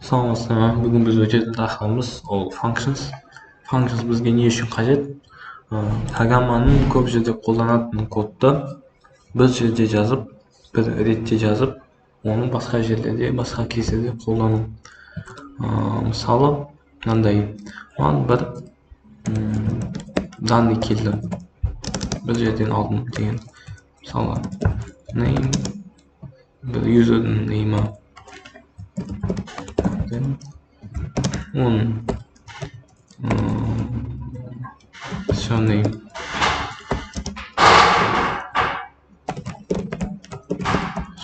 Саламатсыздар. Бүгін біз өтетін тақырыбымыз ол functions. Functions бізге не үшін қажет? Программаның көп жерде қолданатын кодты бір жерде жазып, бір ретте жазып, оны басқа жерлерде, басқа кездерде қолдану. Мысалы, мынандай, маған бір данный келді. Бір жерден алдым деген. Мысалы, name, бір userдің name'і. Он surname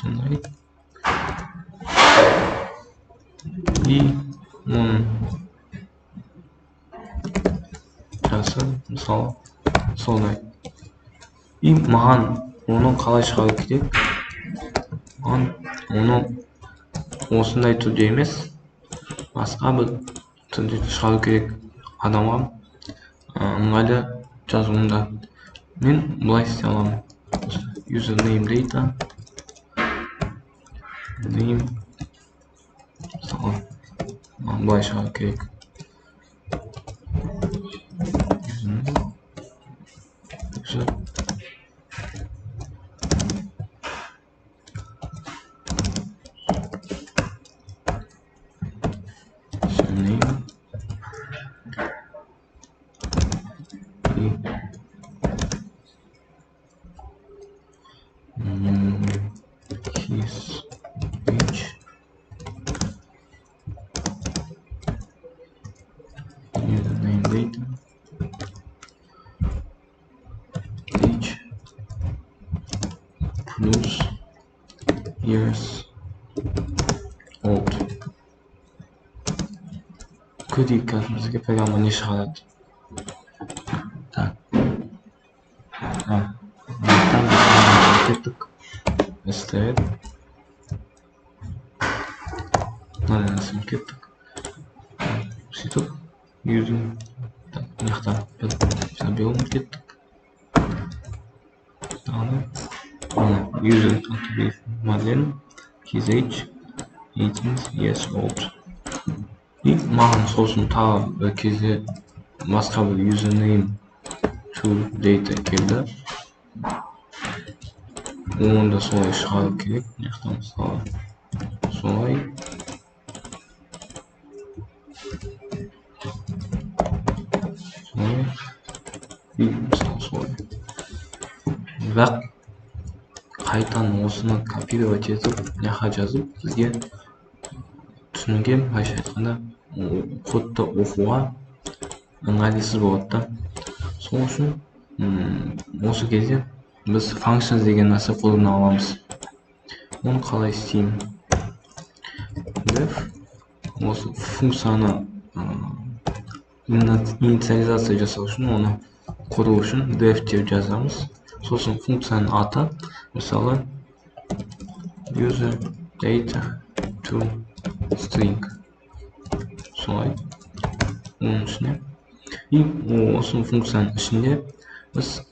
сондай и оның жасы мысалы солай и маған оны қалай шығару керек? Маған оны осындай түрде емес, басқа бір түрде шығару керек адамға ыңғайлы жазуында. Мен бұлай істей аламын. Username data name мысалы бұлай шығару керек. His age, username data, age plus years old. Көрейік қазір бізге программа не шығарады. Так. Кеттік. Стоит. Мынасымен кеттік. Сөйтіп, using мынаяқта заберем кеттік. User attribute модель his age 18 years old. И маған сосын тағы бір кезде басқа бір username to data келді. Оны да солай шығару керек. Мынаяқта мысалы солай. И мысалы солай. Бірақ қайтадан осыны копировать етіп, мынақа жазып, бізге түсінуге, былайша айтқанда, кодты оқуға ыңғайлысыз болады да. Сол үшін осы кезде біз functions деген нәрсе қолдана аламыз. Оны қалай істеймін? Def осы функцияны инициализация жасау үшін, оны құру үшін def деп жазамыз. Сосын функцияның аты, мысалы user data to string. Солай. Оның ішіне. И осы функцияның ішінде біз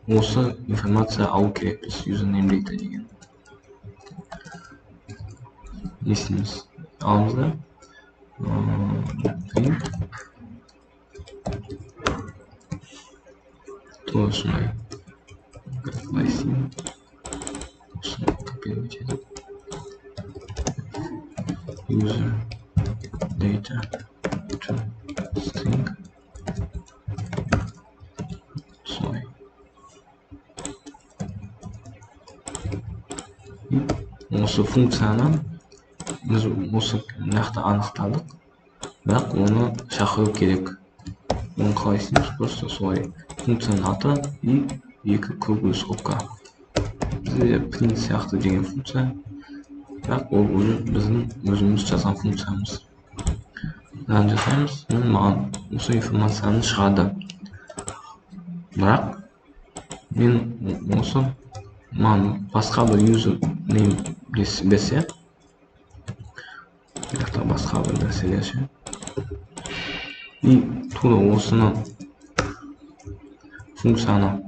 осы информация алу керекпіз, username data деген. Не істейміз? Аламыз да. Print. Тоже солай. Қалай істеймін? Осыны копировать етіп. User data to string. Солай. Осы функцияны біз осы мынақты анықтадық, бірақ оны шақыру керек. Оны қалай істейміз? Просто солай функцияның аты и екі круглый скобка. Бізде print сияқты деген функция, бірақ ол біздің өзіміз жазған функциямыз. Мынаны жасаймыз, маған осы информацияны шығады. Бірақ мен осы маған басқа бір username берсе, басқа бір нәрселерше. И тура осыны функцияны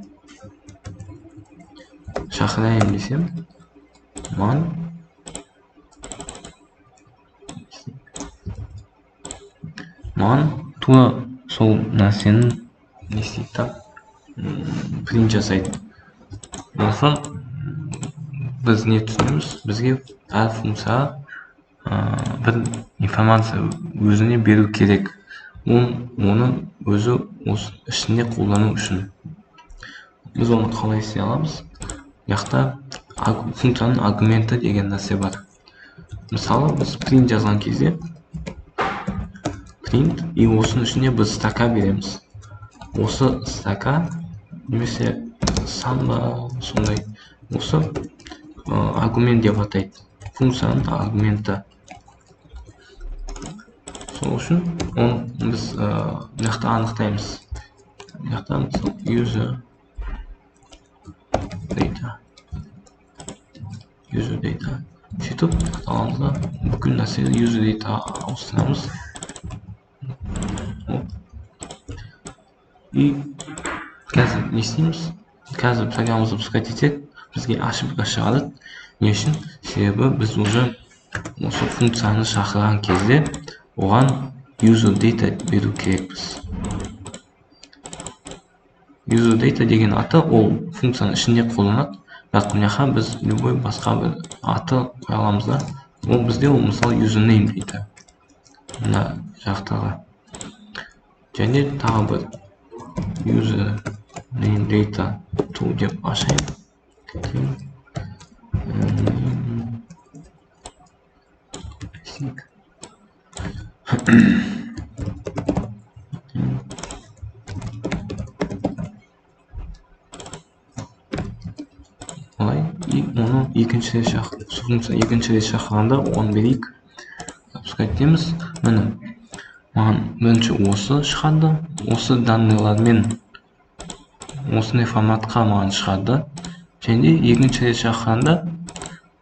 шақырайын десем, маған маған тура сол нәрсені не істейді да, принт жасайды. Болса біз не түсінеміз, бізге әр функция бір информация өзіне беру керек. Оны өзі ішінде қолдану үшін. Біз оны қалай істей аламыз? Яқта функцияның аргументі деген нәрсе бар. Мысалы, біз print жазған кезде print, и осының ішіне біз стака береміз. Осы стака немесе санба сондай. Осы аргумент деп атайды. Функцияның аргументі. Сол үшін біз яқта анықтаймыз. Яқта user data. Сөйтіп, аламызда бүкіл нәрсені user data ауыстырамыз. И қазір не істейміз? Қазір программамызды пускать етсек, бізге ошибка шығады. Не үшін? Себебі біз уже осы функцияны шақырған кезде оған user data беру керекпіз. User data деген аты ол функцияның ішінде қолданады. Бірақ мынақа біз любой басқа бір аты қоя аламыз да. Ол бізде ол мысалы username дейді. Мына жақтағы. Және тағы бір username data to деп ашайын. Олай, и оны екінші рет шақырғанда оған берейік. Пускай етеміз. Міне, маған бірінші осы шығады. Осы данныйлармен осындай форматқа маған шығады. Және екінші рет шақырғанда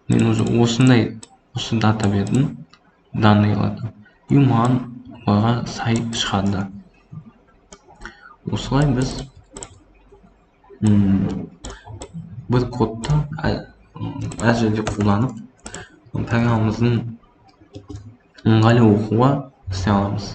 мен уже осы дата бердім данныйларды. И маған оларға сай шығады. Осылай біз бір кодты әр жерде қолданып, программамыздың ыңғайлы оқуға істей аламыз.